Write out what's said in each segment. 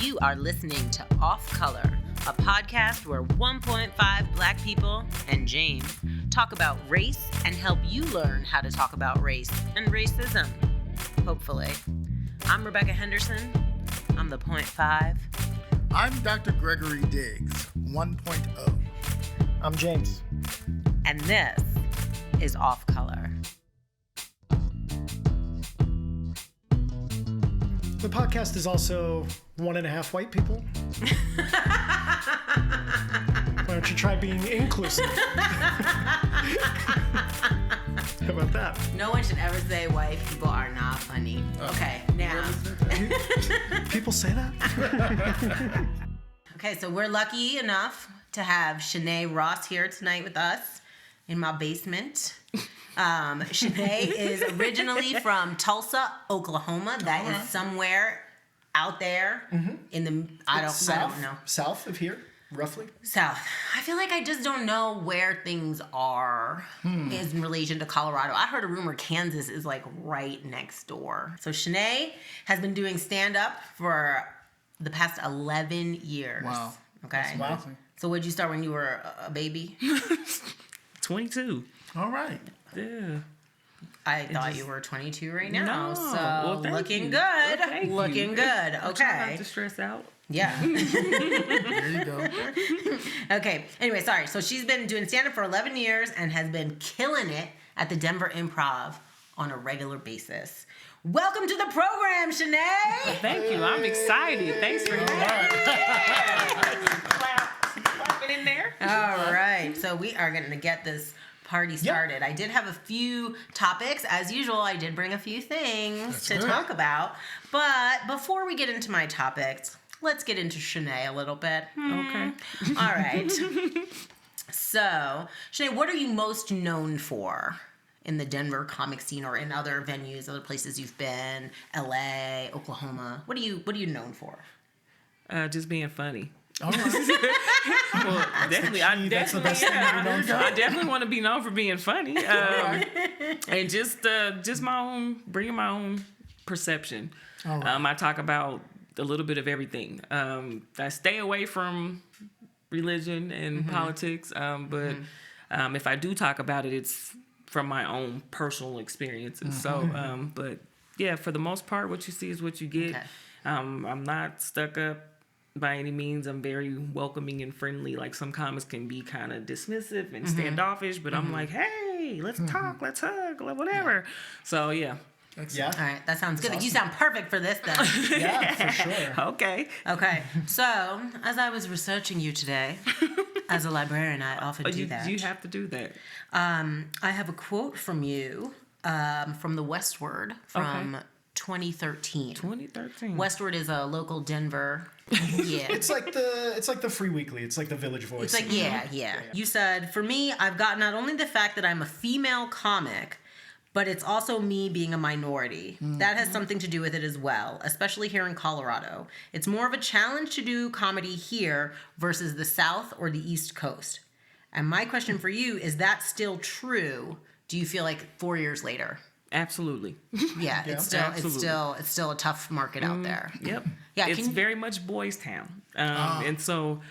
You are listening to Off Color, a podcast where 1.5 Black people and James talk about race and help you learn how to talk about race and racism, hopefully. I'm Rebecca Henderson. I'm the 0.5. I'm Dr. Gregory Diggs, 1.0. I'm James. And this is Off Color. The podcast is also 1.5 white people. Why don't you try being inclusive? How about that? No one should ever say white people are not funny. Okay, now. People say that? Okay, so we're lucky enough to have ShaNae Ross here tonight with us in my basement. ShaNae is originally from Tulsa, Oklahoma. That is somewhere out there in the, I don't know. South of here, roughly? South. I feel like I just don't know where things are in relation to Colorado. I heard a rumor Kansas is like right next door. So ShaNae has been doing stand-up for the past 11 years. Wow. Okay. Wow. So what'd you start when you were a baby? 22. All right. Yeah. I thought you were 22 right now. No. So Well, thank looking you. good. Well, thank you. Looking good. Try Okay. not to stress out. Yeah. There you go. Okay. Anyway, sorry. So she's been doing stand-up for 11 years and has been killing it at the Denver Improv on a regular basis. Welcome to the program, ShaNae. Thank you. I'm excited. Thanks for having me. Clap it in there. All right. So we are going to get this party started. I did have a few topics. As usual, I did bring a few things to talk about. But before we get into my topics, let's get into ShaNae a little bit. Okay. All right. So, ShaNae, what are you most known for in the Denver comic scene or in other venues, other places you've been, LA, Oklahoma? What are you known for? Just being funny. All right. Well, definitely. I That's the definitely, best thing to be known for. I definitely want to be known for being funny. And just my own, bringing my own perception. All right. I talk about a little bit of everything. I stay away from religion and politics, but if I do talk about it, it's from my own personal experiences. So, but yeah, for the most part, what you see is what you get. Okay. I'm not stuck up by any means. I'm very welcoming and friendly. Like some comics can be kind of dismissive and standoffish, but I'm like, hey, let's talk, let's hug, whatever. So yeah. Yeah. All right. That sounds good. Awesome. You sound perfect for this then. Yeah, for sure. Okay. Okay. So, as I was researching you today, as a librarian, I often do that. You have to do that. I have a quote from you from the Westward from 2013. 2013. Westward is a local Denver. Yeah. It's like the Free Weekly. It's like the Village Voice. It's like, yeah. You said, for me, I've got not only the fact that I'm a female comic, but it's also me being a minority. That has something to do with it as well, especially here in Colorado. It's more of a challenge to do comedy here versus the South or the East Coast. And my question for you, is that still true? Do you feel like 4 years later? Absolutely. Yeah, it's still a tough market out there. Yep. Yeah, It's very much boys' town. And so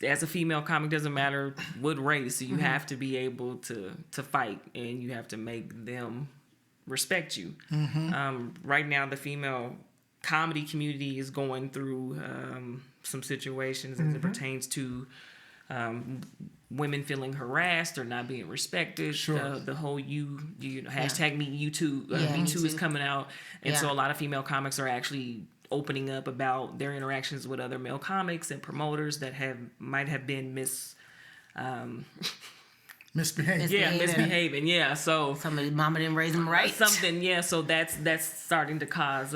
as a female comic, doesn't matter what race, you have to be able to fight, and you have to make them respect you. Right now, the female comedy community is going through some situations as it pertains to women feeling harassed or not being respected. Sure. The whole you hashtag me you too. Me too is coming out, and so a lot of female comics are actually opening up about their interactions with other male comics and promoters that might have been misbehaving. Yeah, so Somebody, mama didn't raise them right. something. Yeah, so that's starting to cause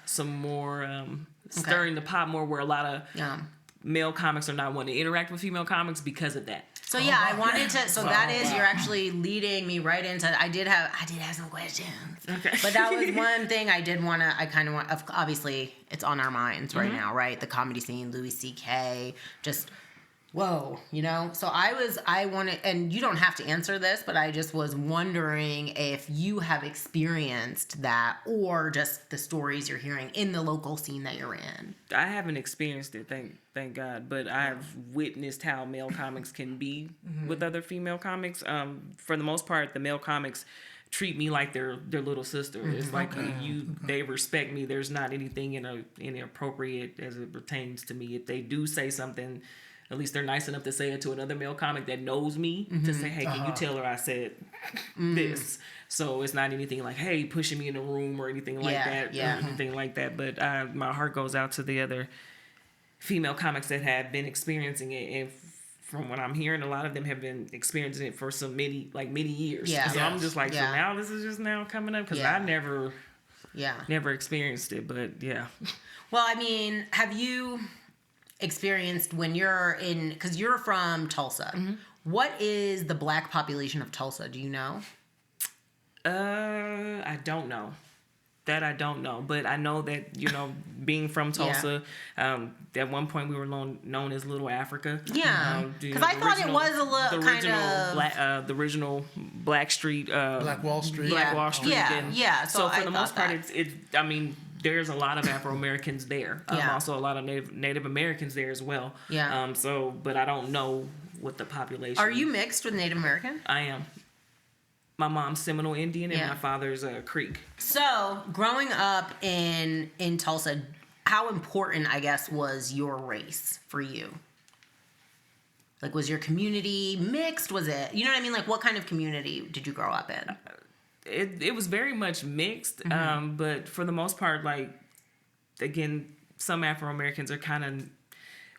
some more stirring the pot more, where a lot of male comics are not wanting to interact with female comics because of that. So yeah, I wanted to. So that is, you're actually leading me right into. I did have some questions. Okay. But that was one thing I did want to. I kind of want. Obviously, it's on our minds right now, right? The comedy scene, Louis C.K., just whoa, So I wanted, and you don't have to answer this, but I just was wondering if you have experienced that or just the stories you're hearing in the local scene that you're in. I haven't experienced it, thank God, but I've witnessed how male comics can be with other female comics. For the most part, the male comics treat me like their little sister. It's like they respect me. There's not anything inappropriate as it pertains to me. If they do say something, at least they're nice enough to say it to another male comic that knows me to say, hey, can you tell her I said this? So it's not anything like, hey, pushing me in the room or anything like that. Or anything like that. But my heart goes out to the other female comics that have been experiencing it. And from what I'm hearing, a lot of them have been experiencing it for many years. Yeah. So I'm just like, so now this is just now coming up? Because I never experienced it. But yeah. Well, I mean, have you experienced when you're in, because you're from Tulsa, what is the black population of Tulsa? Do you know? I don't know. That I don't know, but I know that, being from Tulsa, at one point we were known as Little Africa. Yeah, because I thought it was a little kind of the original Black Street, Black Wall Street, Wall Street. Yeah. So for the most part, it's. I mean, there's a lot of Afro Americans there. Also a lot of Native Americans there as well. Yeah. But I don't know what the population. Are you mixed with Native American? I am. My mom's Seminole Indian and my father's Creek. So, growing up in Tulsa, how important, I guess, was your race for you? Like, was your community mixed? Was it, you know what I mean? Like, what kind of community did you grow up in? It was very much mixed, but for the most part, like, again, some Afro Americans are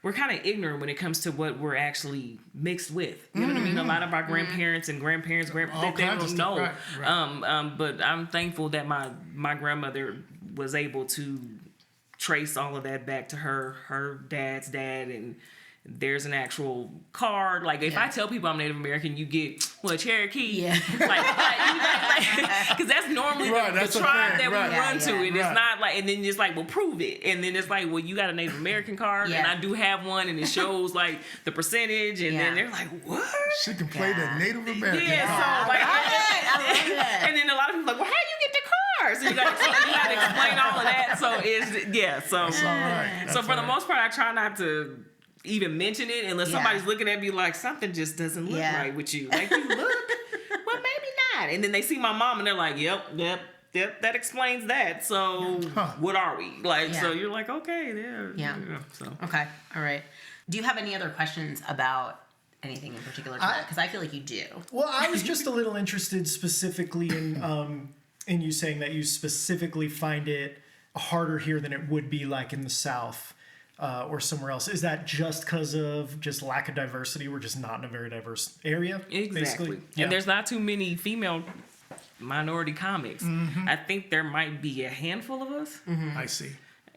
we're kind of ignorant when it comes to what we're actually mixed with. You know what I mean? A lot of our grandparents and grandparents, they don't know. Right. But I'm thankful that my grandmother was able to trace all of that back to her dad's dad, and there's an actual card. Like, if I tell people I'm Native American, you get, Cherokee? Yeah. Because that's normally the tribe that we run to. And it's not like, and then it's like, well, prove it. And then it's like, well, you got a Native American card, and I do have one, and it shows, like, the percentage. And then they're like, what? She can play the Native American card. So, like, I love it. And then a lot of people are like, well, how do you get the card? So you got to explain all of that. So it's, so for the most part, I try not to even mention it unless somebody's looking at me like something just doesn't look right with you. Like, you look, well, maybe not. And then they see my mom and they're like, yep, that explains that. So what are we? Like, so you're like, okay, so. Okay, all right. Do you have any other questions about anything in particular? Because I feel like you do. Well, I was just a little interested specifically in you saying that you specifically find it harder here than it would be like in the South. Or somewhere else. Is that just because of just lack of diversity? We're just not in a very diverse area. Exactly. And there's not too many female minority comics. I think there might be a handful of us. I see.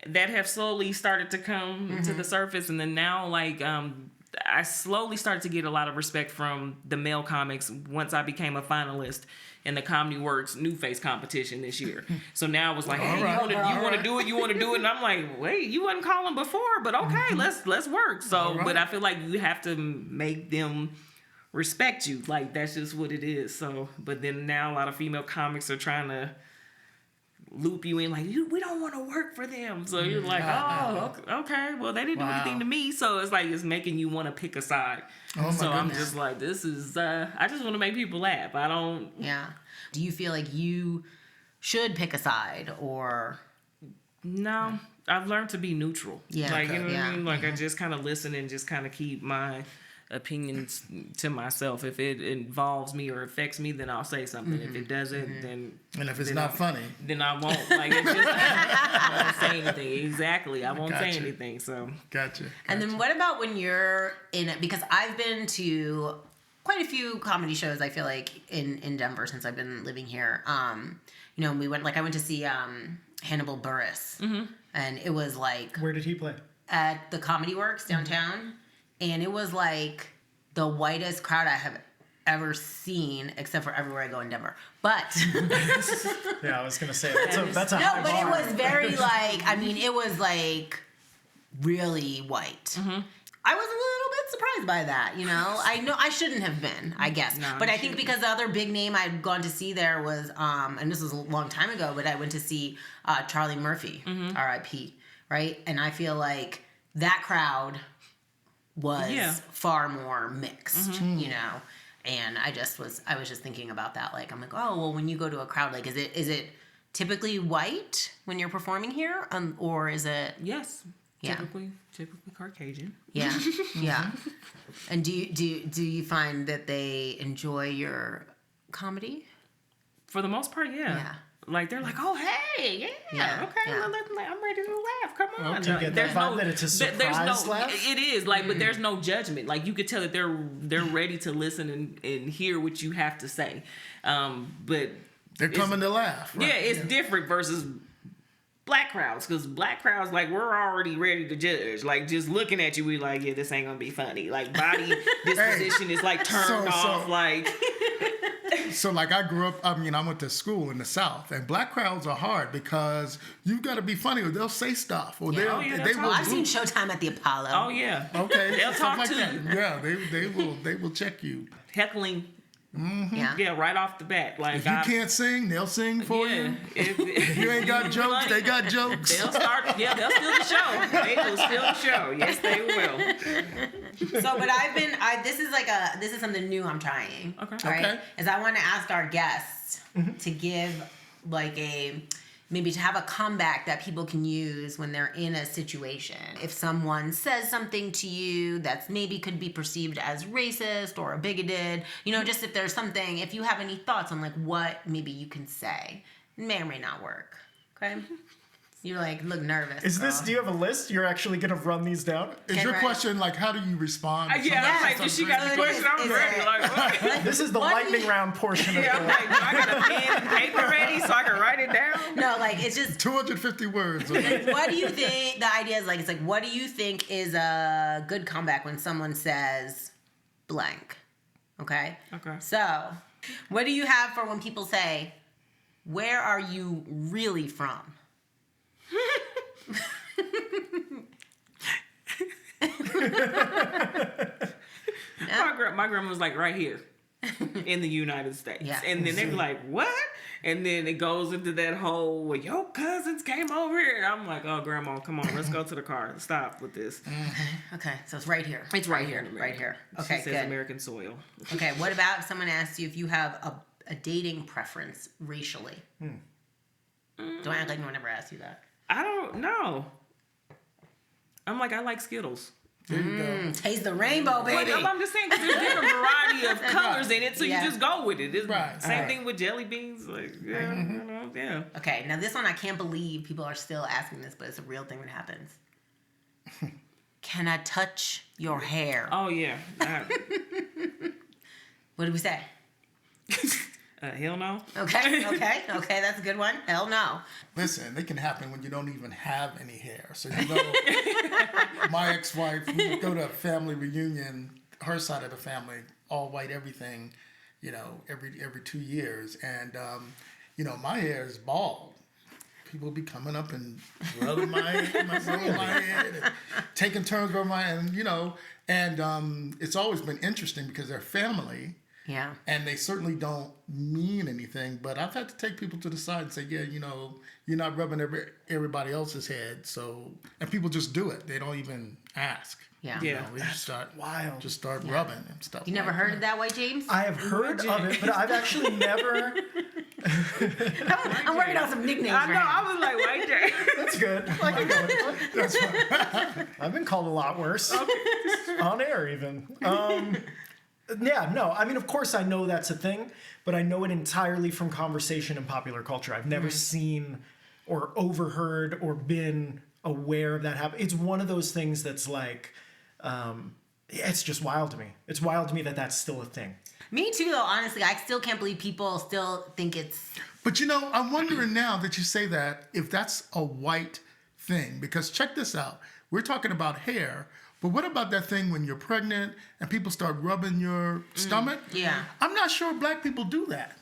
That have slowly started to come to the surface. And then now, like, I slowly started to get a lot of respect from the male comics once I became a finalist in the Comedy Works New Face competition this year. So now it was like, hey, you want to do it? You want to do it? And I'm like, wait, you wasn't calling before, but okay, let's work. So, but I feel like you have to make them respect you. Like, that's just what it is. So, but then now a lot of female comics are trying to loop you in, like, we don't want to work for them. So you're like, oh, okay, well, they didn't do anything to me. So it's like, it's making you want to pick a side. I'm just like, this is, I just want to make people laugh. I don't. Yeah. Do you feel like you should pick a side or? No, I've learned to be neutral. Yeah. Like, you know what I mean? Like, I just kind of listen and just kind of keep my opinions to myself. If it involves me or affects me, then I'll say something. If it doesn't, then... And if it's not funny... Then I won't. Like, it's just... I won't say anything. Exactly. I won't say anything, so... Gotcha. And then what about when you're in it? Because I've been to quite a few comedy shows, I feel like, in Denver since I've been living here. You know, I went to see Hannibal Buress. And it was like... Where did he play? At the Comedy Works downtown. And it was like the whitest crowd I have ever seen, except for everywhere I go in Denver. But yeah, I was gonna say that's a no, high but bar. it was very like, I mean, it was like really white. I was a little bit surprised by that, you know. I know I shouldn't have been, I guess. No, but you I think because the other big name I'd gone to see there was, and this was a long time ago, but I went to see Charlie Murphy, R.I.P., right? And I feel like that crowd was far more mixed, you know. And I was just thinking about that. Like, I'm like, oh, well, when you go to a crowd, like, is it typically white when you're performing here? Or is it? Yes. Yeah. Typically Caucasian. Yeah. Yeah. And do you find that they enjoy your comedy? For the most part, yeah. Yeah. Like, they're like, oh, hey, Yeah, okay, yeah. I'm ready to laugh. Come on. Do you get that vibe that it's a surprise laugh? It is, like, but there's no judgment. Like, you could tell that they're ready to listen and hear what you have to say. But They're coming to laugh. Right? yeah, it's different versus black crowds, because black crowds, like, we're already ready to judge. Like, just looking at you, we like, yeah, this ain't gonna be funny. Like, body disposition is like turned off. Like, So like I grew up, I went to school in the South, and black crowds are hard because you've got to be funny or they'll say stuff or they will. I've seen Showtime at the Apollo. oh yeah, Okay, They'll stuff talk like to that. you. Yeah, they will check you. heckling. Yeah. Yeah, right off the bat. Like, If you can't sing, they'll sing for you. If you ain't got jokes, they got jokes. They'll start. Yeah, they'll steal the show. They will steal the show. Yes, they will. So, but this is something new I'm trying. Okay. Right? Okay. Is I want to ask our guests to give maybe to have a comeback that people can use when they're in a situation. If someone says something to you that's maybe could be perceived as racist or bigoted, you know, just if there's something, if you have any thoughts on like what maybe you can say, it may or may not work. Okay. You like look nervous. Do you have a list? You're actually going to run these down? Is your question like, how do you respond? Yeah, I'm like, Yes. she got the question. I'm ready. Like, what? This is the lightning round portion of Yeah, I'm the like, I got a pen and paper ready so I can write it down. No, like it's just 250 words. Okay. what do you think? The idea is like, it's like, what do you think is a good comeback when someone says blank? Okay. Okay. So, what do you have for when people say, where are you really from? My grandma was like, right here in the United States. Yeah. And then they be like, what? And then it goes into that whole, well, your cousins came over here. And I'm like, oh, grandma, come on, let's go to the car. Stop with this. Okay, so it's right here. It's right here. Right here. Okay, She says good. American soil. Okay, what about if someone asks you if you have a dating preference racially? Don't act like no one ever asked you that. I don't know. I'm like, I like Skittles. There you go. Taste the rainbow, baby. But I'm just saying, 'cause there's different variety of colors in it, so Yeah. you just go with it. It's Right. Same Right. thing with jelly beans. Like, yeah, you know, yeah. Okay, now this one I can't believe people are still asking this, but it's a real thing that happens. Can I touch your hair? Oh, yeah. What do we say? Hell no. Okay, that's a good one. Hell no. Listen, it can happen when you don't even have any hair. So my ex-wife, we go to a family reunion, her side of the family, all white everything, every 2 years, and my hair is bald. People be coming up and rubbing my head, and taking turns over my, and it's always been interesting because they're family. Yeah. And they certainly don't mean anything, but I've had to take people to the side and say, yeah, you're not rubbing everybody else's head. So, and people just do it. They don't even ask. Yeah. Yeah. They just start wild. rubbing and stuff. You never heard it that way, James? I have heard of it, but I've actually never. I'm working on some nicknames. I for know. him. I was like, right there. That's good. I can go with it. That's right. I've been called a lot worse. On air, even. Yeah, no. I mean, of course, I know that's a thing, but I know it entirely from conversation and popular culture. I've never seen or overheard or been aware of that happen. It's one of those things that's like, it's just wild to me. It's wild to me that that's still a thing. Me too, though, honestly. I still can't believe people still think it's... But I'm wondering now that you say that, if that's a white thing, because check this out. We're talking about hair, but what about that thing when you're pregnant and people start rubbing your stomach? Yeah. I'm not sure black people do that.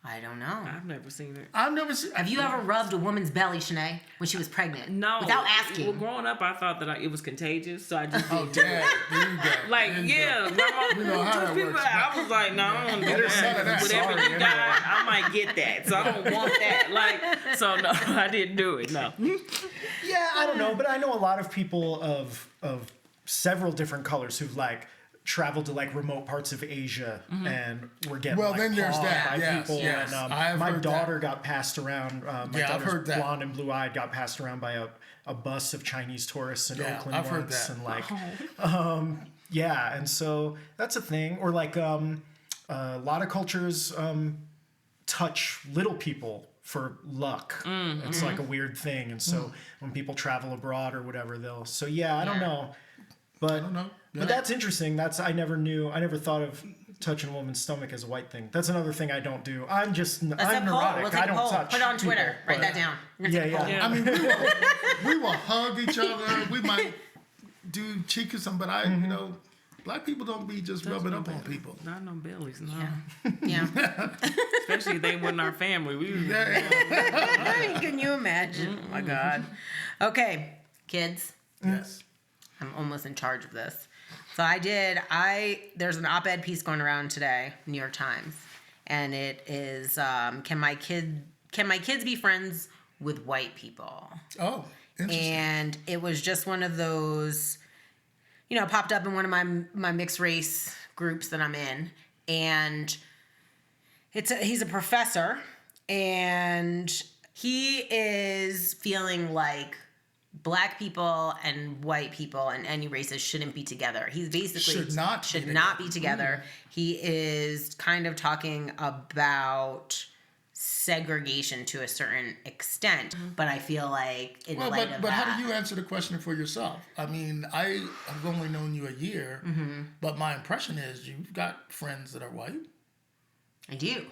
I don't know. I've never seen it. I've never seen. Have you ever rubbed a woman's belly, ShaNae, when she was pregnant? No. Without asking. Well, growing up, I thought that it was contagious, so I just Oh, didn't. Dad, there you go. Like, There you yeah, go. my mom, We know how that people, works. I was like, no, I don't want to do There's none of that. that. Whatever Sorry, you got, I might get that, so I don't want that. Like, so no, I didn't do it. No. Yeah, I don't know, but I know a lot of people of several different colors who've like traveled to like remote parts of Asia and were getting Well, like, then there's pawed that. by Yes, people. yes. And I have my heard daughter that. got passed around. My Yeah, I've daughter's heard that. blonde and blue-eyed got passed around by a bus of Chinese tourists in Yeah, Oakland I've heard once, that. and like, yeah, and so that's a thing. Or like a lot of cultures touch little people for luck. It's like a weird thing, and so when people travel abroad or whatever, they'll. So yeah, I don't know, but I don't know. but that's interesting. I never thought of touching a woman's stomach as a white thing. That's another thing I don't do. I'm Let's neurotic. take a poll. We'll take I a don't poll. touch. Put it on Twitter. people, Write but- that down. We're Yeah, gonna take a yeah. poll. I mean, we will hug each other. We might do cheek or something, but you know, black people don't be just rubbing up on people. Not no bellies, no. Yeah. Especially if they wasn't our family. Can you imagine? Oh my God. Okay, kids. Yes. I'm almost in charge of this. So there's an op-ed piece going around today, New York Times, and it is, can my kids be friends with white people? Oh, interesting. And it was just one of those, popped up in one of my mixed race groups that I'm in, and he's a professor, and he is feeling like black people and white people and any races shouldn't be together. He's basically Should not be together. He is kind of talking about segregation to a certain extent, but I feel like in light of but that, how do you answer the question for yourself? I mean, I have only known you a year, but my impression is you've got friends that are white. I do.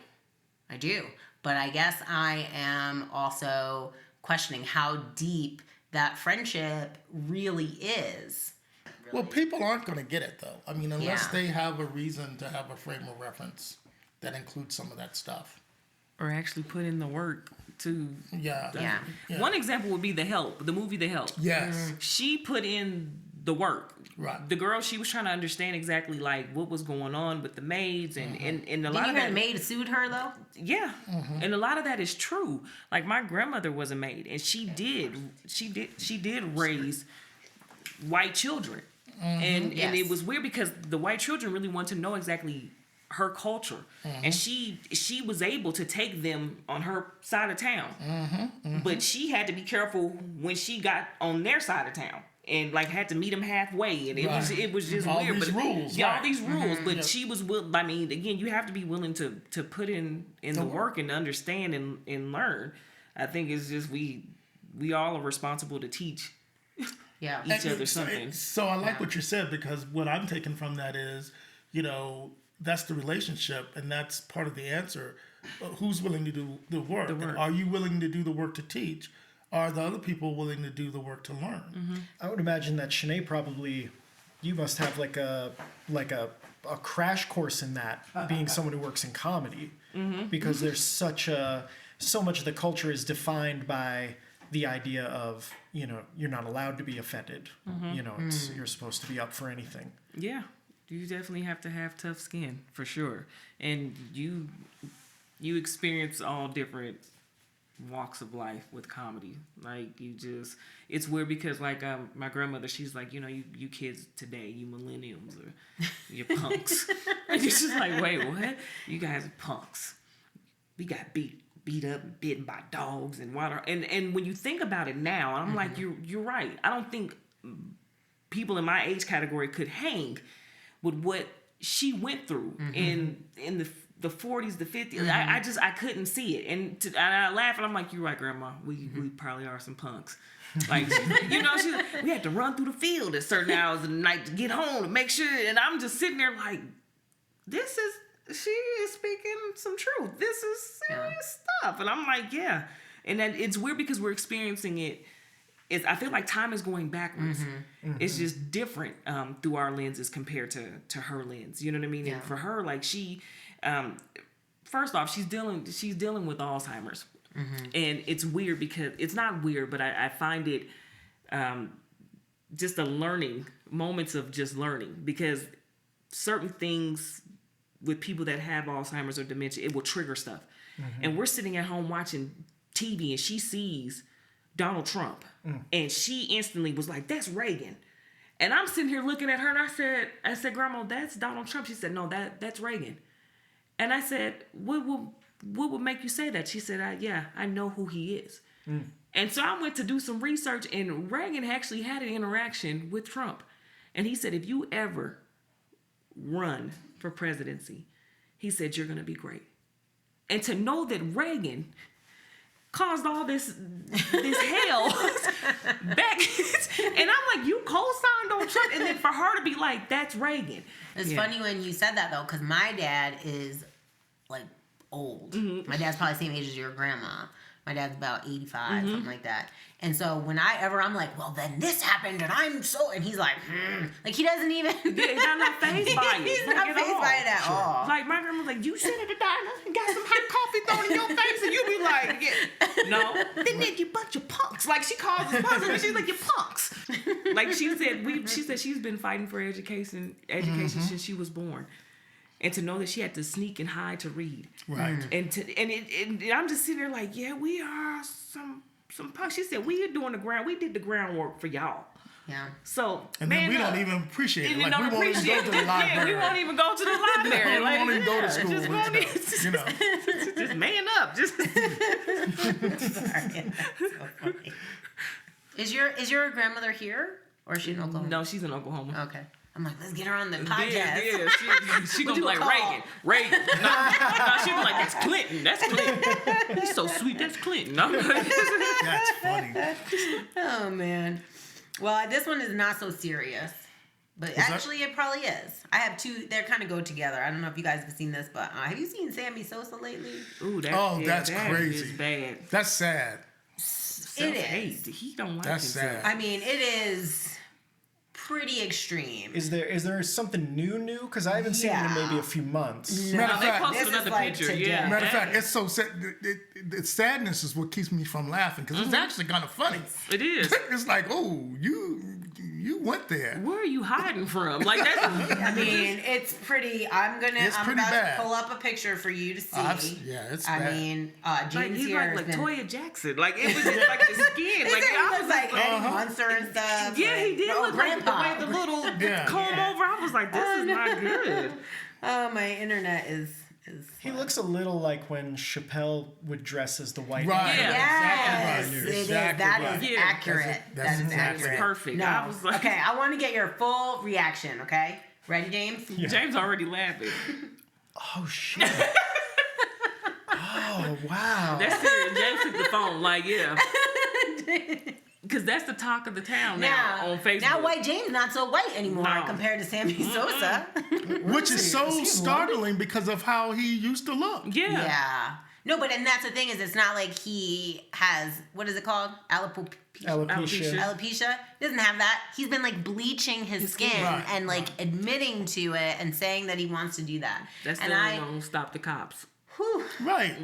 But I guess I am also questioning how deep that friendship really is. Well, people aren't going to get it though. I mean, unless Yeah. they have a reason to have a frame of reference that includes some of that stuff. Or actually put in the work to. Yeah. Yeah. One example would be The Help, the movie The Help. Yes. She put in the work. Right. The girl, she was trying to understand exactly like what was going on with the maids and a Did lot you of hear that. the maid sued her though? Yeah, and a lot of that is true. Like my grandmother was a maid, and she did raise white children, and Yes. it was weird because the white children really want to know exactly her culture, and she was able to take them on her side of town, but she had to be careful when she got on their side of town. And like had to meet them halfway, and it was just All weird. these but rules, yeah, right. all these rules. But she was willing. I mean, again, you have to be willing to put in the work and to understand and learn. I think it's just we all are responsible to teach Yeah. each other something. So I like what you said, because what I'm taking from that is, that's the relationship, and that's part of the answer. Who's willing to do the work? And are you willing to do the work to teach? Are the other people willing to do the work to learn? I would imagine that ShaNae probably, you must have like a crash course in that, being someone who works in comedy, because there's so much of the culture is defined by the idea of you're not allowed to be offended. You're supposed to be up for anything. Yeah, you definitely have to have tough skin for sure, and you experience all different walks of life with comedy. Like it's weird because like my grandmother, she's like, you kids today, you millennials or you punks. And it's just like, wait, what? You guys are punks. We got beat up and bitten by dogs and water. And when you think about it now, I'm like, you're right. I don't think people in my age category could hang with what she went through in the 40s, the 50s. I couldn't see it. And I laugh and I'm like, you're right, Grandma. We probably are some punks. Like, we had to run through the field at certain hours of the night to get home to make sure. And I'm just sitting there like, she is speaking some truth. This is serious stuff. And I'm like, yeah. And then it's weird because we're experiencing it. I feel like time is going backwards. It's just different through our lenses compared to her lens. You know what I mean? Yeah. And for her, like first off, she's dealing with Alzheimer's, and it's weird because it's not weird, but I find it just moments of just learning, because certain things with people that have Alzheimer's or dementia, it will trigger stuff. And we're sitting at home watching TV, and she sees Donald Trump, and she instantly was like, "That's Reagan." And I'm sitting here looking at her, and I said, "Grandma, that's Donald Trump." She said, "No, that's Reagan." And I said, "What would make you say that?" She said, "Yeah, I know who he is." And so I went to do some research, and Reagan actually had an interaction with Trump. And he said, "If you ever run for presidency," he said, "you're going to be great." And to know that Reagan caused all this hell back, and I'm like, you co-signed on Trump, and then for her to be like, "That's Reagan." It's funny when you said that though, because my dad is like old. My dad's probably the same age as your grandma. My dad's about 85, something like that. And so whenever I'm like, "Well, then this happened, and I'm so," and he's like, like he doesn't even. He's not phased by it. He's not phased by it at all. Like my grandma's like, "You sit at the diner and got some hot coffee thrown in your face," and you be like, "Yeah, no, then you bunch of punks." Like she calls us punks, and she's like, "You punks." Like she said she's been fighting for education since she was born. And to know that she had to sneak and hide to read, Right. And I'm just sitting there like, "Yeah, we are some punks." She said, we did the groundwork for y'all. Yeah. So And then we don't even appreciate it. Like, we won't even go to the library. Yeah, we won't even go to the library. We won't even go to school. Just won't even, You know. just man up. Just Sorry, that's so funny. Is your grandmother here, or is she in Oklahoma? no, she's in Oklahoma. Okay. I'm like, let's get her on the podcast. Yeah, she gonna be do a like call. Reagan. No, she'll be like, "That's Clinton. That's Clinton. He's so sweet. That's Clinton." No. That's funny. Oh man. Well, this one is not so serious, but actually it probably is. I have two. They kind of go together. I don't know if you guys have seen this, but have you seen Sammy Sosa lately? Ooh, That's that crazy. is bad. That's sad. Self-hate. He don't like That's himself. sad. I mean, it is pretty extreme. Is there something new? Because I haven't seen it in maybe a few months. Matter of They fact, posted this is another like picture. today. Yeah. Matter of fact, it's so sad. The sadness is what keeps me from laughing, because it's actually kind of funny. It is. It's like, oh, you went there. Where are you hiding from? Like that's. I mean, it's pretty. I'm pretty about bad. to pull up a picture for you to see. It's I bad. mean, Like James he's here like has been. Toya Jackson. Like it was just like the skin. Like, I he was like Eddie Munster and stuff. yeah, he did look like grandpa. the way the little Yeah. comb over. I was like, this is not good. Oh, my internet is. He looks a little like when Chappelle would dress as the white Right. man. Yes, Exactly right. it is. Exactly That right. is Yeah. accurate. That's That is exactly accurate. perfect. No. I was like- Okay, I want to get your full reaction. Okay, ready, James? Yeah. James already laughing. Oh shit. Oh wow. That's serious. James took the phone. Like yeah. Because that's the talk of the town now on Facebook. Now, White James not so white anymore No. compared to Sammy Sosa. Which is so Is he startling because of how he used to look. Yeah. Yeah. No, but and that's the thing is, it's not like he has, what is it called? Alopecia. Alopecia. He doesn't have that. He's been like bleaching his skin Right, and like admitting to it and saying that he wants to do that. That's and still gonna stop the cops. whew, Right.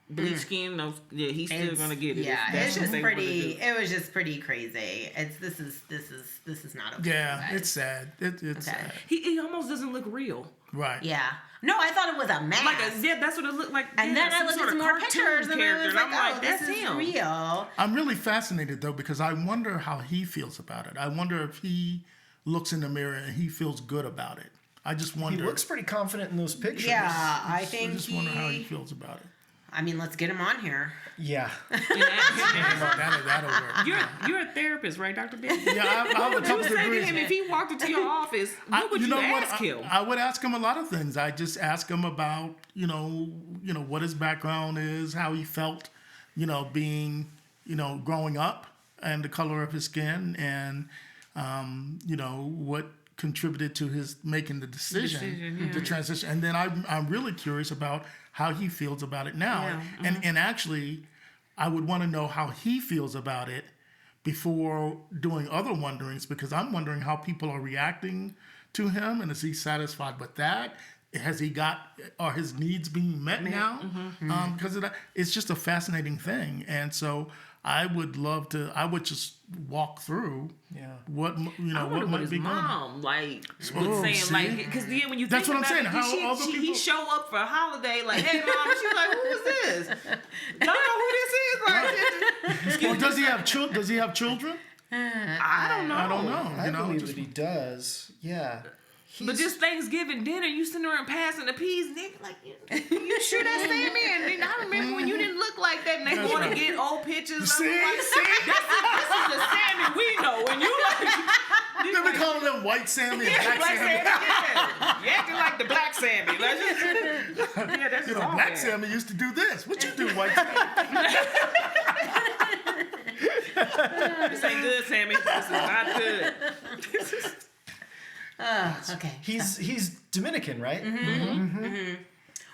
Bleach skin, no, yeah, he's still it's- gonna get it. Yeah, That's it's what just they wanna pretty. do. It was just pretty crazy. This is not okay. Yeah, guys. it's sad. It's Okay. sad. He almost doesn't look real. Right. Yeah. No, I thought it was a mask. Like that's what it looked like. and then I looked at some more pictures and I was like, I'm like, oh, that's this is him. real. I'm really fascinated though, because I wonder how he feels about it. I wonder if he looks in the mirror and he feels good about it. I just He wonder. looks pretty confident in those pictures. Yeah, I I think just wonder how he feels about it. I mean, let's get him on here. Yeah. That'll work. You're a therapist, right, Dr. Ben? Yeah, I have a You couple would say to degrees. him if he walked into your office, what would you ask him? I would ask him a lot of things. I just ask him about, what his background is, how he felt, being, growing up, and the color of his skin, and, what contributed to his making the decision to transition. And then I'm really curious about how he feels about it now. Yeah. And actually, I would want to know how he feels about it before doing other wonderings, because I'm wondering how people are reacting to him, and is he satisfied with that? has he got, are his needs being met now? Because it's just a fascinating thing. And so I would just walk through what, what might be going on. Like, was saying, see? like, because when you That's think what I'm about saying. it, How other he people show up for a holiday, like, hey, mom, she's like, who is this? Y'all know who this is? Like, or does he have children? I don't know. I don't know. I believe that he does. Yeah. But just Thanksgiving dinner, you sitting around passing the peas, and they be like, you sure that's Sammy? And then I remember when you didn't look like that, and they want to get old pictures of See? him. Like, this is the Sammy we know. And you like... They be calling them White Sammy and Yeah, Black Sammy. yeah. You acting like the Black Sammy. Like, yeah, that's all Black bad. Sammy used to do this. What you do, White Sammy? This ain't good, Sammy. This is not good. Okay. He's Dominican, right?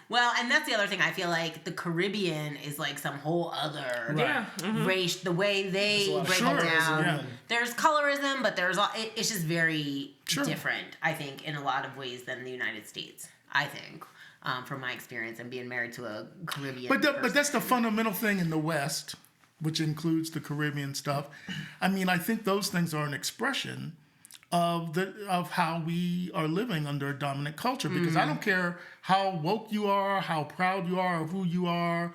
Well, and that's the other thing. I feel like the Caribbean is like some whole other Yeah. race. The way they There's a lot of break it colorism, down. yeah. There's colorism, but it's just very different, I think, in a lot of ways than the United States, I think, from my experience and being married to a Caribbean But that's the fundamental thing in the West, which includes the Caribbean stuff. I mean, I think those things are an expression of how we are living under a dominant culture. Because I don't care how woke you are, how proud you are of who you are,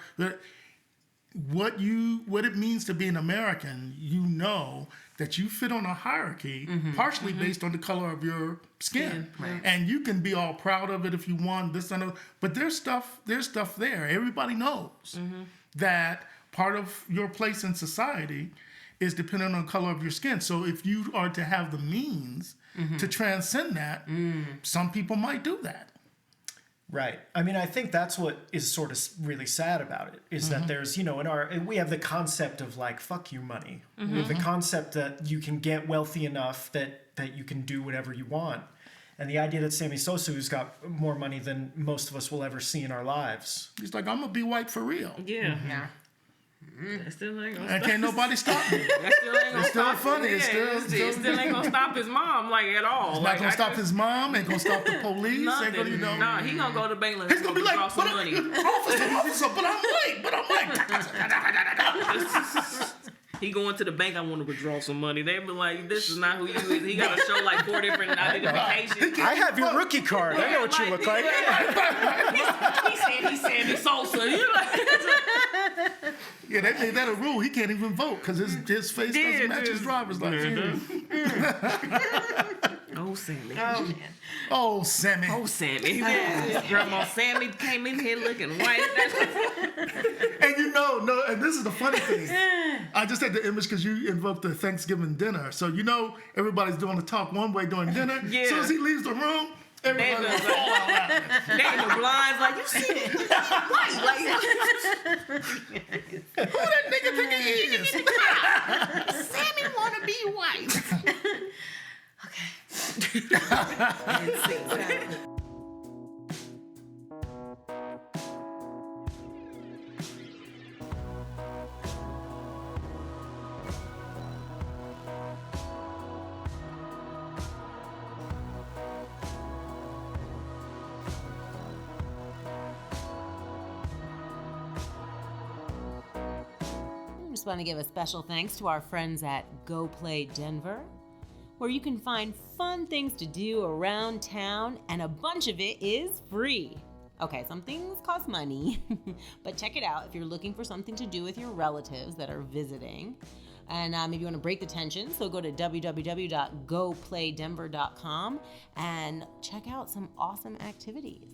what it means to be an American. You know that you fit on a hierarchy, partially based on the color of your skin, and you can be all proud of it if you want. This and that. But there's stuff there. Everybody knows that part of your place in society is dependent on the color of your skin. So if you are to have the means to transcend that, some people might do that. Right. I mean, I think that's what is sort of really sad about it, is that there's, we have the concept of like, fuck you money. We have the concept that you can get wealthy enough that you can do whatever you want. And the idea that Sammy Sosa, who's got more money than most of us will ever see in our lives. He's like, I'm going to be white for real. Yeah. That still ain't gonna And stop. can't nobody stop me. That still ain't gonna It's still stop. funny. It's Yeah, still- it still ain't gonna stop his mom like at all. It's Like, not going to stop his mom. Ain't going to stop the police. Ain't gonna, Nah, he gonna go to Bangladesh. He's going to be like, draw some but money. officer, but I'm white. He going to the bank. I want to withdraw some money. They be like, "This is not who you is." He got to show like 4 different identifications. I have your rookie card. I know what you look like. He's Sammy Sosa. You like, Yeah, they made that a rule. He can't even vote because his face doesn't match his driver's license. oh Sammy. Oh, man. Oh, Sammy. Oh Sammy. Grandma Sammy came in here looking white. And and this is the funny thing. I just had the image because you invoked the Thanksgiving dinner. So everybody's doing the talk one way during dinner. Yeah. As soon as he leaves the room, everybody's They like, fall out laughing. They in the blinds like, you see me? White. Like, Who that nigga think he is? Sammy want to be white. I just want to give a special thanks to our friends at Go Play Denver, where you can find fun things to do around town, and a bunch of it is free. Okay, some things cost money, but check it out if you're looking for something to do with your relatives that are visiting. And maybe you want to break the tension, so go to www.goplaydenver.com and check out some awesome activities.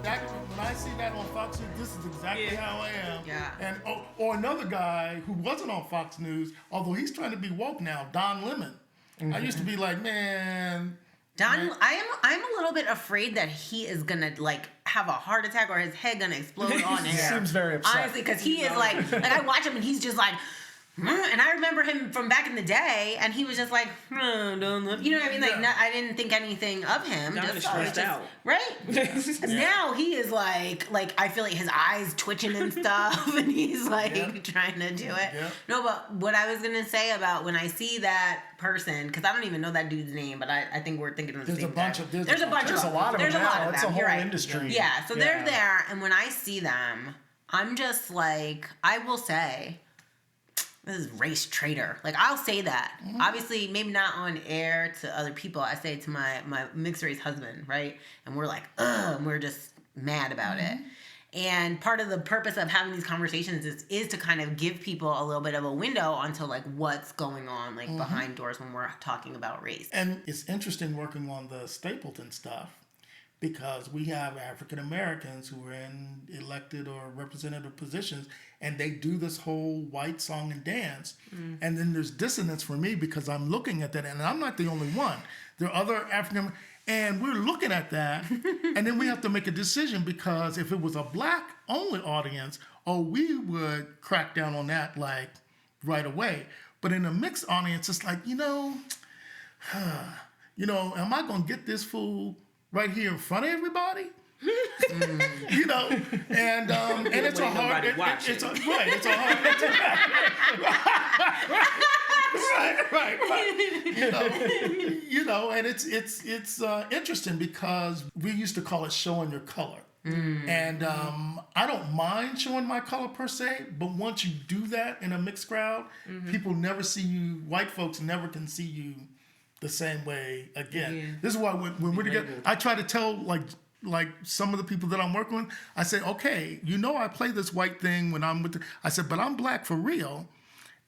When I see that on Fox News, this is exactly how I am. Yeah. And or another guy who wasn't on Fox News, although he's trying to be woke now, Don Lemon. I used to be like, man. Don, I'm a little bit afraid that he is gonna like have a heart attack or his head gonna explode on He air. seems very upset. Honestly, because he is like I watch him and he's just like, And I remember him from back in the day, and he was just like, don't look. You know what I mean? Like, I didn't think anything of him. Just stressed out. Right? Now he is like, I feel like his eyes twitching and stuff, and he's like trying to do it. Yeah. No, but what I was going to say about when I see that person, because I don't even know that dude's name, but I think we're thinking of the same guy. There's a bunch There's of a lot of them now. It's a whole You're right. industry. Yeah, so they're there, and when I see them, I'm just like, I will say, this is race traitor. Like, I'll say that. Mm-hmm. Obviously, maybe not on air to other people. I say it to my mixed race husband, right? And we're like, ugh, and we're just mad about it. And part of the purpose of having these conversations is to kind of give people a little bit of a window onto, like, what's going on, like, behind doors when we're talking about race. And it's interesting working on the Stapleton stuff, because we have African Americans who are in elected or representative positions, and they do this whole white song and dance. And then there's dissonance for me because I'm looking at that, and I'm not the only one. There are other African, and we're looking at that, and then we have to make a decision, because if it was a black only audience, we would crack down on that like right away. But in a mixed audience, it's like, am I gonna get this fool right here in front of everybody? And it's a hard, it's a hard, right. And it's interesting because we used to call it showing your color. And I don't mind showing my color per se, but once you do that in a mixed crowd, people never see you, white folks never can see you the same way again. Yeah. This is why when we're together, I try to tell like some of the people that I'm working with, I say, okay, I play this white thing when I'm with I said, but I'm black for real.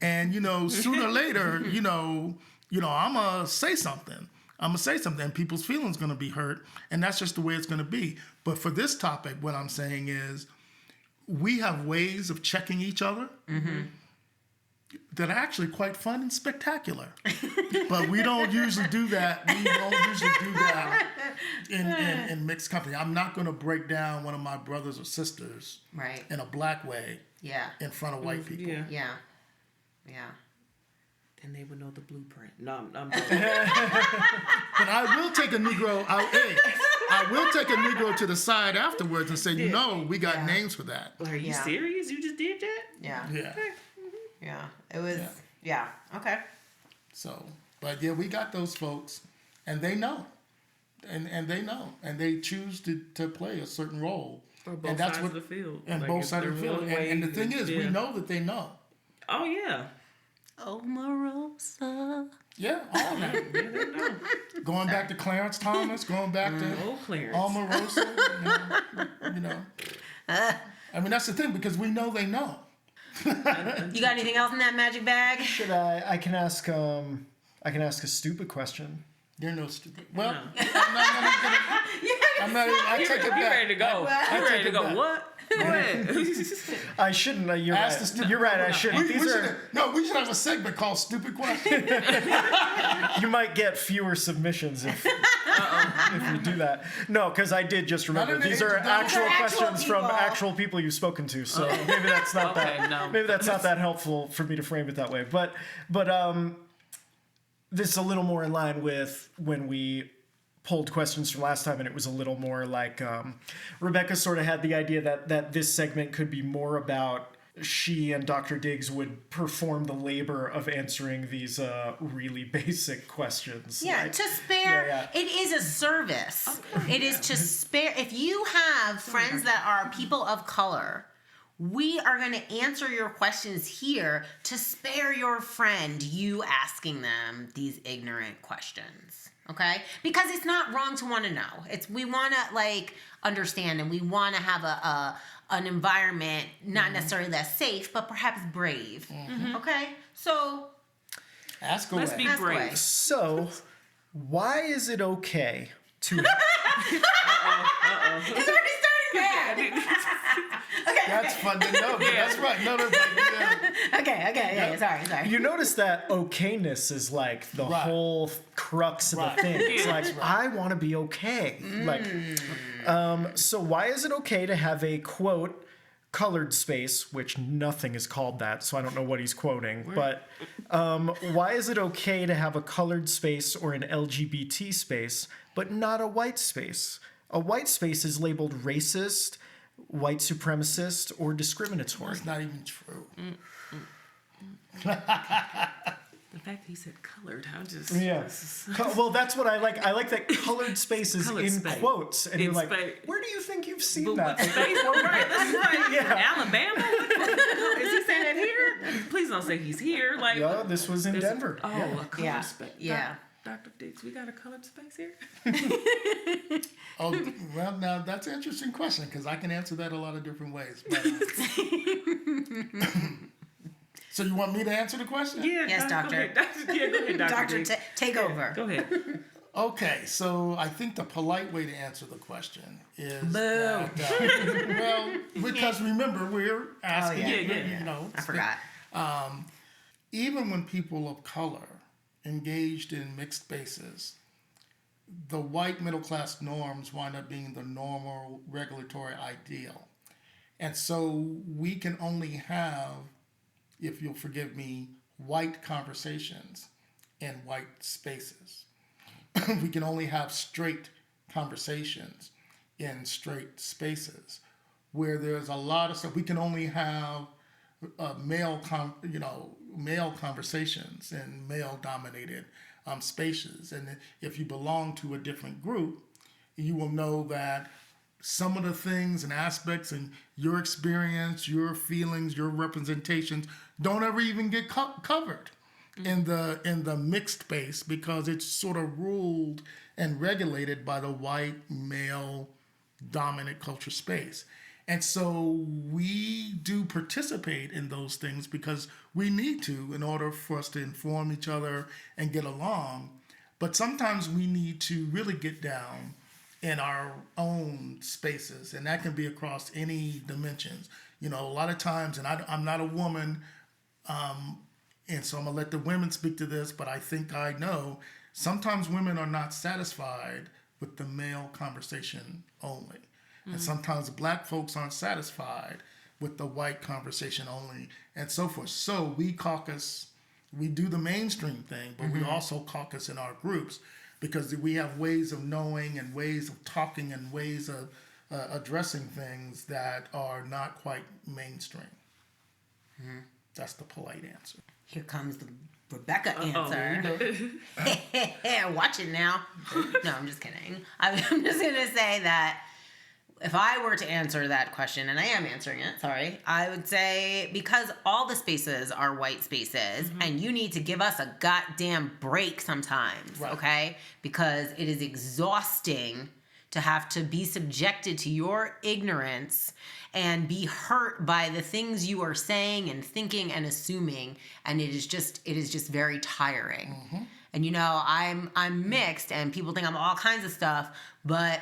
And, sooner or later, I'm going to say something. And people's feelings going to be hurt. And that's just the way it's going to be. But for this topic, what I'm saying is we have ways of checking each other that are actually quite fun and spectacular. But we don't usually do that. In mixed company. I'm not going to break down one of my brothers or sisters in a black way in front of white people. Yeah. Then they would know the blueprint. No, I'm But I will take a Negro out. I will take a Negro to the side afterwards and say, we got names for that. Are you serious? You just did that? Yeah. Yeah. Yeah. It was, okay. So, but we got those folks, and they know. And they know. And they choose to play a certain role. Or both sides of the field. And both sides of the field. And the thing is, we know that they know. Oh, yeah. Omarosa. Yeah, all of that. They know. Going back to Clarence Thomas, going back to Clarence. Omarosa, I mean, that's the thing, because we know they know. You got anything else in that magic bag? Should I can ask a stupid question. You're no stupid. Well, no. I'm not. I take it back. You ready to go? You ready to go? What? I shouldn't. You're right. I shouldn't. We should have a segment called Stupid Questions. You might get fewer submissions if you do that. No, because I did just remember these are actual questions from actual people you've spoken to. So maybe that's not maybe that's not that helpful for me to frame it that way. But this is a little more in line with when we pulled questions from last time, and it was a little more like Rebecca sort of had the idea that this segment could be more about she and Dr. Diggs would perform the labor of answering these really basic questions. Yeah, to spare. It is a service. Okay. It is to spare. If you have friends that are people of color, we are going to answer your questions here to spare your friend you asking them these ignorant questions. Okay? Because it's not wrong to want to know. We want to understand, and we want to have an environment not necessarily that's safe, but perhaps brave. Mm-hmm. Okay? So ask away. Let's be brave. So why is it okay to It's already starting bad. That's fun to know. That's right. No. Okay. Sorry. You notice that okayness is like the whole crux of the thing. It's I want to be okay. So why is it okay to have a quote colored space, which nothing is called that, so I don't know what he's quoting. But why is it okay to have a colored space or an LGBT space, but not a white space? A white space is labeled racist, white supremacist, or discriminatory. That's not even true. The fact that he said colored, how just Well, that's what I like. I like that colored space is Colored in space. quotes, and In you're like, space. where do you think you've seen But that? what space? Well, right, that's right. Yeah. Alabama? Is he saying that here? Please don't say he's here. Like, Yeah, this was in Denver. Oh, Yeah. a colored Yeah. space. Yeah. Dr. Dix, we got a colored space here? Oh, well, now that's an interesting question because I can answer that a lot of different ways. But, so you want me to answer the question? Yeah, Yes, doctor. Go ahead, Dr. Doctor, Dix. take over. Go ahead. Okay, so I think the polite way to answer the question is Boo. that, well, because remember we're asking, yeah. you know, I forgot. even when people of color engaged in mixed spaces, the white middle class norms wind up being the normal regulatory ideal. And so we can only have, if you'll forgive me, white conversations in white spaces. We can only have straight conversations in straight spaces where there's a lot of stuff. We can only have male conversations in male-dominated spaces. And if you belong to a different group, you will know that some of the things and aspects and your experience, your feelings, your representations don't ever even get covered in the mixed space because it's sort of ruled and regulated by the white male dominant culture space. And so we do participate in those things because we need to in order for us to inform each other and get along. But sometimes we need to really get down in our own spaces, and that can be across any dimensions. You know, a lot of times, and I'm not a woman, and so I'm gonna let the women speak to this, but I think I know sometimes women are not satisfied with the male conversation only. And sometimes black folks aren't satisfied with the white conversation only, and so forth. So we caucus, we do the mainstream thing, but we also caucus in our groups because we have ways of knowing and ways of talking and ways of addressing things that are not quite mainstream. That's the polite answer. Here comes the Rebecca answer. Watch it now. No, I'm just kidding. I'm just going to say that if I were to answer that question, and I am answering it, sorry, I would say because all the spaces are white spaces, and you need to give us a goddamn break sometimes, okay? Because it is exhausting to have to be subjected to your ignorance and be hurt by the things you are saying and thinking and assuming, and it is just very tiring. And you know, I'm mixed, and people think I'm all kinds of stuff, but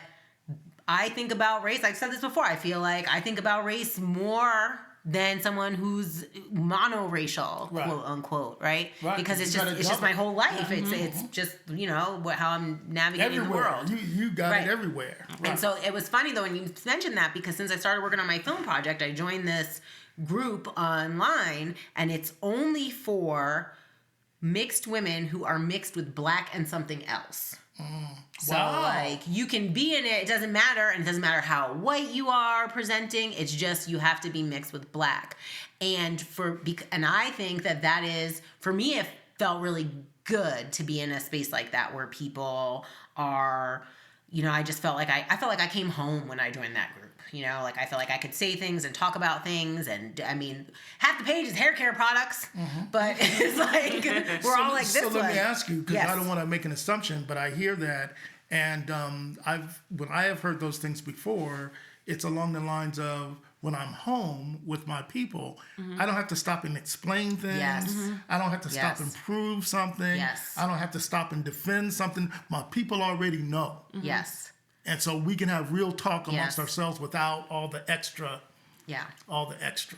I think about race. I've said this before. I feel like I think about race more than someone who's monoracial, quote unquote, right? Because it's just my whole life. It's just, you know, how I'm navigating the world. You got it everywhere. And so it was funny though when you mentioned that, because since I started working on my film project, I joined this group online, and it's only for mixed women who are mixed with black and something else. So like you can be in it doesn't matter, and it doesn't matter how white you are presenting, it's just you have to be mixed with black. And I think that is, for me, it felt really good to be in a space like that where people are, you know, I just felt like I felt like I came home when I joined that group. You know, like I felt like I could say things and talk about things, and I mean, half the page is hair care products, but it's like we're all like this. So let me ask you, because I don't want to make an assumption, but I hear that, and when I have heard those things before, it's along the lines of when I'm home with my people, I don't have to stop and explain things. I don't have to stop and prove something. I don't have to stop and defend something. My people already know. And so we can have real talk amongst ourselves without all the extra. All the extra.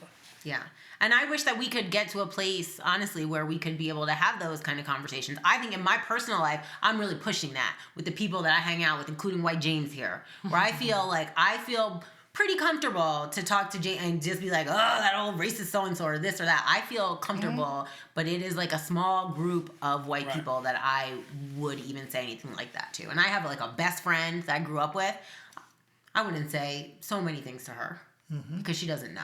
And I wish that we could get to a place, honestly, where we could be able to have those kind of conversations. I think in my personal life, I'm really pushing that with the people that I hang out with, including White James here, where I feel pretty comfortable to talk to Jane and just be like, oh, that old racist so-and-so or this or that. I feel comfortable, but it is like a small group of white people that I would even say anything like that to. And I have like a best friend that I grew up with. I wouldn't say so many things to her because she doesn't know.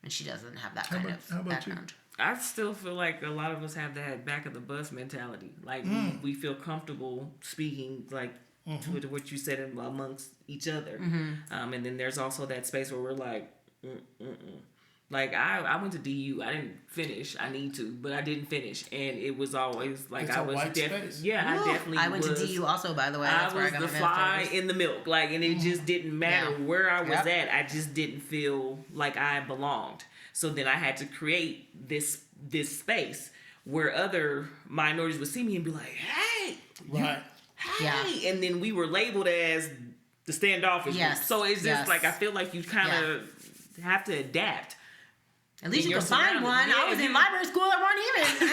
And she doesn't have that kind of background. I still feel like a lot of us have that back of the bus mentality. Like we feel comfortable speaking like to what you said amongst each other. And then there's also that space where we're like, Like I went to DU. I didn't finish. I need to, but I didn't finish, and it was always like It's I a was white definitely. space. Yeah, I definitely. I went to DU also, by the way. That's I where was I got the my fly master's. in the milk, like, and it just didn't matter where I was Yep. at. I just didn't feel like I belonged. So then I had to create this space where other minorities would see me and be like, "Hey, Right. hey," and then we were labeled as the standoffish. Yes. Group. So it's just Yes. like I feel like you kind of have to adapt. At least in you your could find surroundings. one. I Yeah, was you- in library school. There weren't even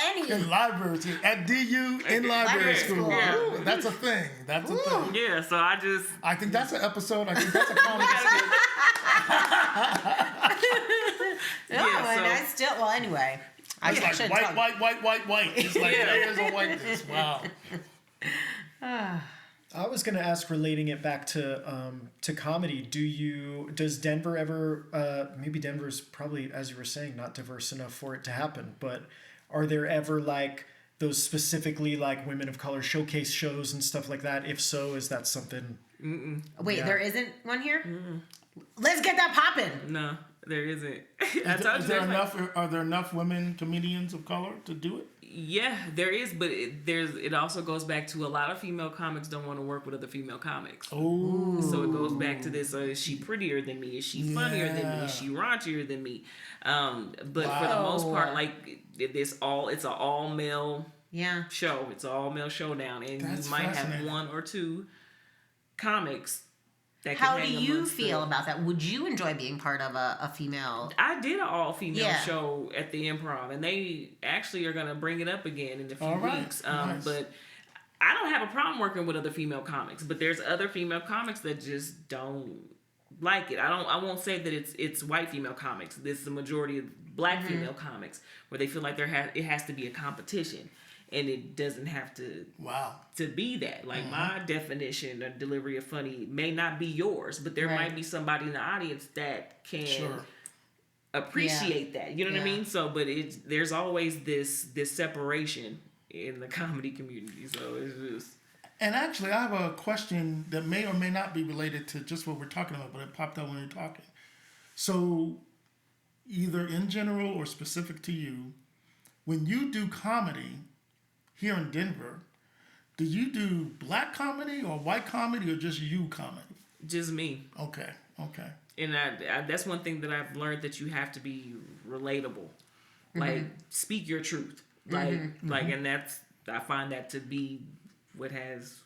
any. In libraries, at DU, in library Library school. school. Yeah. Ooh, that's a thing. That's a thing. Yeah, so I just I think that's an episode. I think that's a comedy skit. No, Yeah, and so- I still. Well, anyway. I It's like should white, talk. white. It's like Yeah. layers of whiteness. Wow. I was going to ask, relating it back to comedy. Does Denver ever? Maybe Denver's probably, as you were saying, not diverse enough for it to happen. But are there ever like those specifically like women of color showcase shows and stuff like that? If so, is that something? Wait, Yeah. there isn't one here? Let's get that popping. no, there isn't. I Is told there you there's like- enough? Are there enough women comedians of color to do it? Yeah, there is, but it also goes back to a lot of female comics don't want to work with other female comics. Oh, So it goes back to this: is she prettier than me? Is she funnier than me? Is she raunchier than me? But for the most part, like it's an all male Yeah. show. It's an all male showdown, and That's you might have fascinating. one or two comics that. How can do hang you amongst feel the- about that? Would you enjoy being part of a female? I did an all-female Yeah. show at the Improv, and they actually are going to bring it up again in a few All right. weeks. Nice. But I don't have a problem working with other female comics, but there's other female comics that just don't like it. I won't say that it's white female comics. This is the majority of black female comics where they feel like it has to be a competition, and it doesn't have to wow. to be that. Like my definition or delivery of funny may not be yours, but there Right. might be somebody in the audience that can Sure. appreciate that. You know what I Yeah. mean? So, but there's always this separation in the comedy community. So it's just And actually, I have a question that may or may not be related to just what we're talking about, but it popped up when you're talking. So, either in general or specific to you, when you do comedy here in Denver, do you do black comedy or white comedy or just you comedy? just me. Okay. And I that's one thing that I've learned, that you have to be relatable. Like speak your truth. Like and that's, I find that to be what has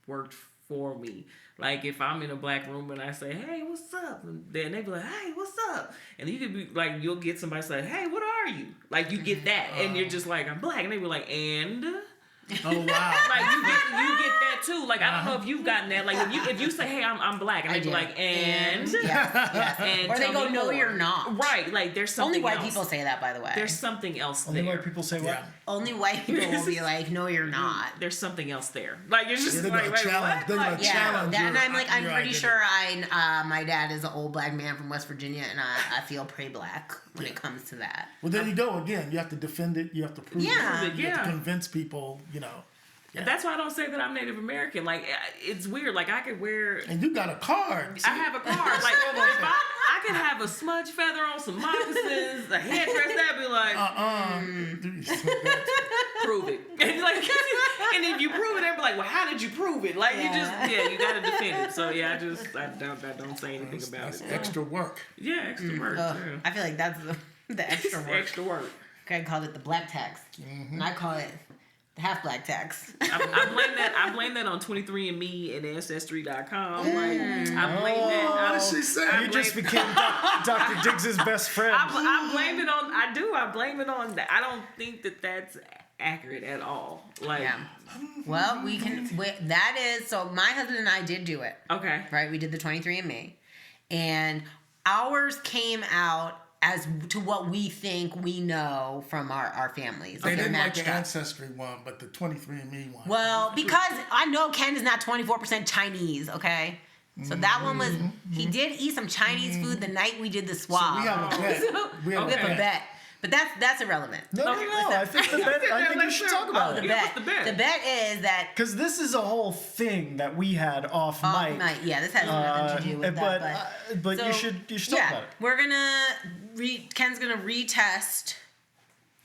worked for me. Like if I'm in a black room and I say, "Hey, what's up?" and then they be like, "Hey, what's up?" And you could be like, you'll get somebody say, "Hey, what are you?" Like you get that, and you're just like, "I'm black," and they be like, "And." Oh, wow. Like you get that too. Like I don't know if you've gotten that. Like if you say, "Hey, I'm black," and they be do. like, "And." Yes. And Or they tell go, me "No, more." you're not. Right, like there's something Only white else. people say that, by the way. There's something else Only there. white people say what? Yeah. Only white people will be like, "No, you're not." There's something else there. Like you're just They're like, gonna wait, challenge. what? They're gonna Like, Yeah, challenge that, and your- I'm like, I'm your pretty identity. sure my dad is an old black man from West Virginia, and I feel pretty black when it comes to that. Well, there you go again. You have to defend it. You have to prove Yeah. it. You have Yeah. to convince people. And that's why I don't say that I'm Native American. Like it's weird. Like I could wear. And you got a card. I have a card. Like if I could have a smudge feather on some moccasins, a headdress, that'd be like, prove it. And like, and if you prove it, they'd be like, well, how did you prove it? Like you you gotta defend it. So yeah, I don't say anything about That's it. extra work. Yeah, extra work. Ugh, Yeah. I feel like that's the extra work. Extra work. I call it the black tax, and I call it the half black tax. I blame that on 23andMe and Ancestry.com. Like, I blame that. What I did she say? You just became Dr. Diggs's best friend. I blame it on. I blame it on that. I don't think that that's accurate at all. Like, Yeah. Well, that is, so my husband and I did do it, okay. right? We did the 23andMe. And ours came out as to what we think we know from our families. They didn't like matched the up. Ancestry one, but the 23andMe one. Well, because I know Ken is not 24% Chinese, okay? So that one was, he did eat some Chinese food the night we did the swab. So we have a bet. We have We have a bet. But that's irrelevant. No, I think the bet. I think you should talk about The it. bet. what's the bet? The bet is that Because this is a whole thing that we had off mic. yeah, this has nothing to do with that. But So, you should talk about it. we're gonna Ken's gonna retest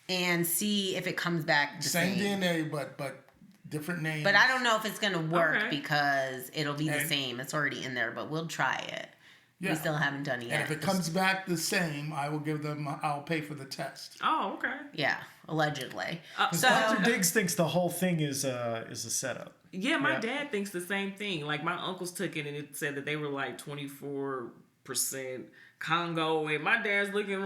and see if it comes back the Same same. DNA, but different names. But I don't know if it's gonna work Okay. because it'll be the And- same. It's already in there, but we'll try it. Yeah. We still haven't done it yet. And if it comes back the same, I'll pay for the test. Oh, okay. Yeah, allegedly. So Dr. Diggs thinks the whole thing is a setup. Yeah, my Yeah. dad thinks the same thing. Like my uncles took it and it said that they were like 24% Congo, and my dad's looking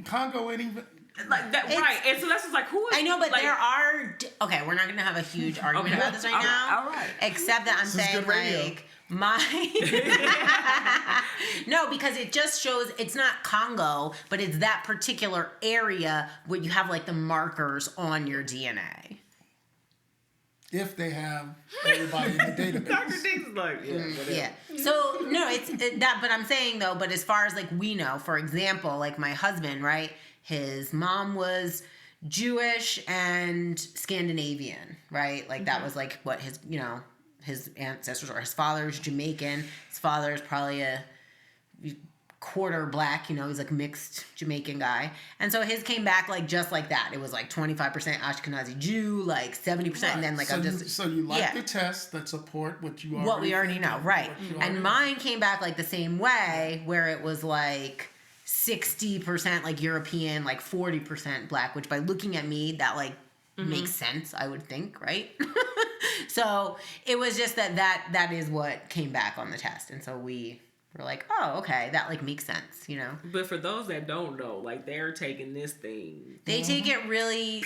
Congo ain't even. like that, right? And so that's just like, who is? I know, but like, there are. Okay, we're not going to have a huge argument Okay. about this right All right, now. all right. Except that I'm is saying, good radio. like, no, because it just shows it's not Congo, but it's that particular area where you have, like, the markers on your DNA. If they have everybody in the database. Dr. Diggs is like, yeah, whatever. Yeah. So no, it's that. But I'm saying though. But as far as like we know, for example, like my husband, right? His mom was Jewish and Scandinavian, right? Like that was like what his his ancestors or his father's Jamaican. His father is probably a quarter black, he's like mixed Jamaican guy. And so his came back like just like that. It was like 25% Ashkenazi Jew, like 70%, and then like so I'm just so you like the tests that support what you already what we already think know, and right? what you And already mine came back like the same way, where it was like 60% like European, like 40% black. Which by looking at me, that like makes sense, I would think, right? So it was just that is what came back on the test, and so we were like, oh, okay, that like makes sense, But for those that don't know, like they're taking this thing They take it really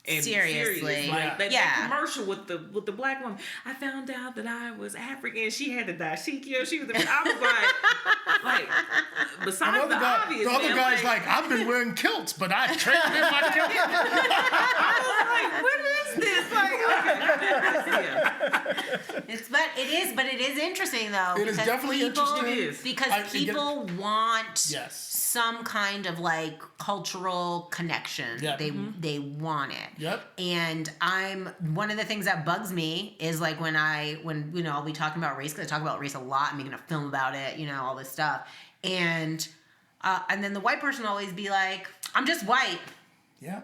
and seriously. serious. Like that Yeah. commercial with the black woman. I found out that I was African. She had the dashiki. She was. I was like besides And the obvious. the other man, guy's like, I've been wearing kilts, but I traded in my kilt. I was like, what is this? Like, okay, But it is interesting though. It is because definitely interesting. It is. Because people want Yes. some kind of like cultural connection. Yep. They want it. Yep. And one of the things that bugs me is like when I'll be talking about race, because I talk about race a lot, I'm making a film about it, all this stuff. And then the white person will always be like, I'm just white. Yeah.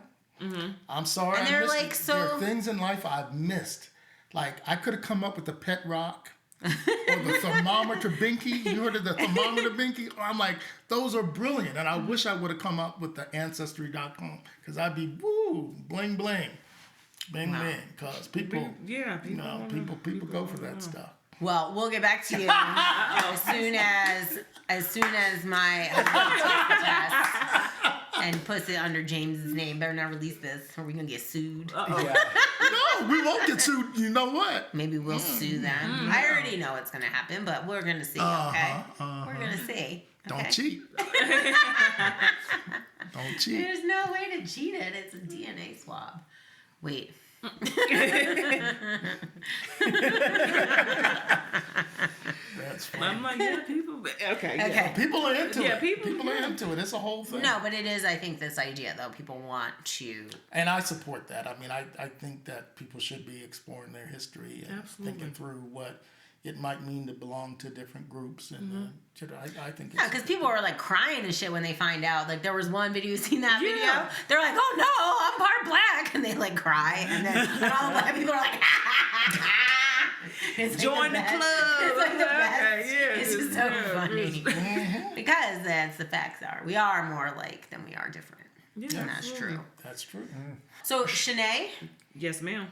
I'm sorry. And I they're missed like, it. so- There are things in life I've missed. Like, I could have come up with the pet rock or the thermometer binky. You heard of the thermometer binky? I'm like, those are brilliant. And I wish I would have come up with the Ancestry.com because I'd be, woo, bling, bling. Bling, bling. Because people, people go for that stuff. Well, we'll get back to you as soon as my husband takes the test and puts it under James's name. Better not release this, or we're gonna get sued. Yeah. No, we won't get sued. You know what? Maybe we'll sue them. I already know it's gonna happen, but we're gonna see. Okay, we're gonna see. Don't Okay? cheat. Don't cheat. There's no way to cheat it. It's a DNA swab. Wait. That's funny. I'm like, yeah, people. Okay. Yeah. Okay. People are into Yeah, it. people are into it. It's a whole thing. No, but it is. I think this idea though. People want to. And I support that. I mean, I think that people should be exploring their history and Absolutely. thinking through what it might mean to belong to different groups. And I think it's... Yeah, because people are like crying and shit when they find out. Like there was one video, you seen that Yeah. video? They're like, "Oh no, I'm part black," and they like cry, and then and all the black people are like, It's like Join the best. club. It's like the Okay, best. yeah, It's just so funny because that's the facts are. We are more alike than we are different, Yeah, and that's absolutely. true. That's true. So ShaNae, Yes, ma'am.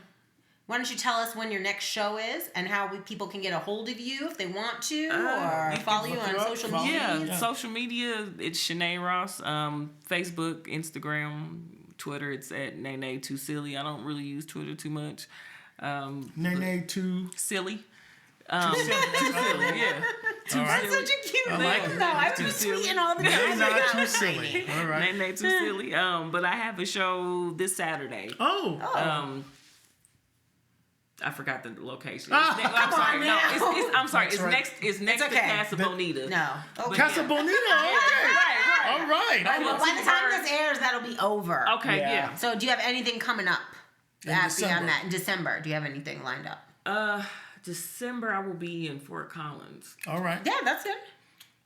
why don't you tell us when your next show is and how people can get a hold of you if they want to, or you can follow you look on her up, social follow media? Yeah, social media, it's ShaNae Ross. Facebook, Instagram, Twitter, it's at Nene Too Silly. I don't really use Twitter too much. Nene too. Silly. Too silly, yeah. too All right. That's silly. such a cute I name. like it. No, I Too was silly. tweeting all the Nay, time. not too silly. All right. Nay, too silly. But I have a show this Saturday. Oh. I forgot the location. Oh, I'm come sorry. on No, now. I'm sorry. That's It's right. next. It's next okay. to Casa Bonita. No. Okay. Casa Bonita. Okay. Right. All right. Well, by the time this airs, that'll be over. Okay. Yeah. Yeah. So, do you have anything coming up December. beyond that in December? Do you have anything lined up? December I will be in Fort Collins. All right. Yeah, that's good.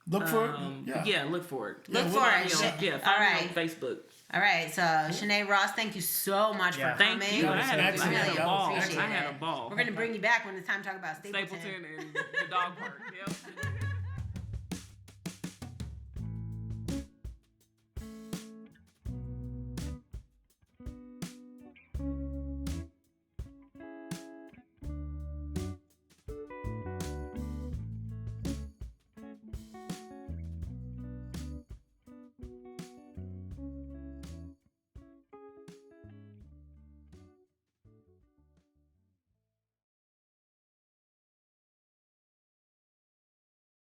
Look for it. Yeah. Look for it. Look we'll for find it. you on- Shit. Yeah. All Follow me right. on Facebook. All right. So, ShaNae Ross, thank you so much Yeah. for coming. Thank you. I had Excellent. a ball. Appreciate I had it. a ball. We're going to bring you back when it's time to talk about Stapleton and the dog park. Yep.